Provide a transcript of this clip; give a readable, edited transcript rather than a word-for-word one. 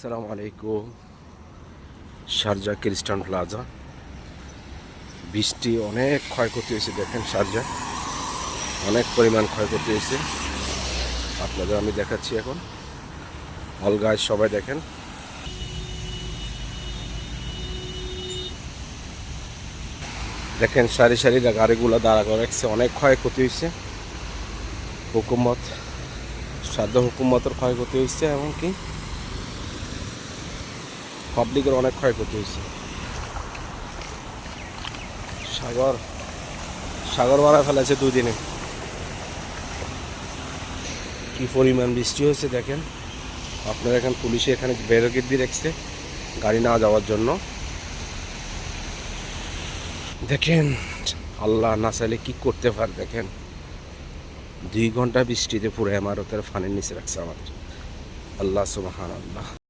আসসালামু আলাইকুম। Sharjah ক্রিস্টান plaza, বৃষ্টি অনেক ক্ষয়ক্ষতি হয়েছে। দেখেন শারজা অনেক পরিমাণ ক্ষয়ক্ষতি হয়েছে। আপনাদের আমি দেখাচ্ছি এখন। অল গাইজ সবাই দেখেন, দেখেন সারি সারি গাড়িগুলো দাঁড়া করে রাখছে। অনেক ক্ষয়ক্ষতি হয়েছে। হুকুমত, সাধ্য হুকুমতের ক্ষয়ক্ষতি হয়েছে, এমনকি পাবলিকের অনেক ক্ষয়ক্ষতি হয়েছে। সাগর সাগর বাড়া ফেলেছে দুদিনে। কি পরিমাণ বৃষ্টি হয়েছে দেখেন। আপনারা এখানে পুলিশে এখানে ব্যারিকেড দিয়ে রাখছে গাড়ি না যাওয়ার জন্য। দেখেন আল্লাহ না চাইলে কি করতে পারে। দেখেন 2 ঘন্টা বৃষ্টিতে পুরো ইমারতের ফানের নিচে রাখছে আমাদের। আল্লাহ সুবহানাল্লাহ।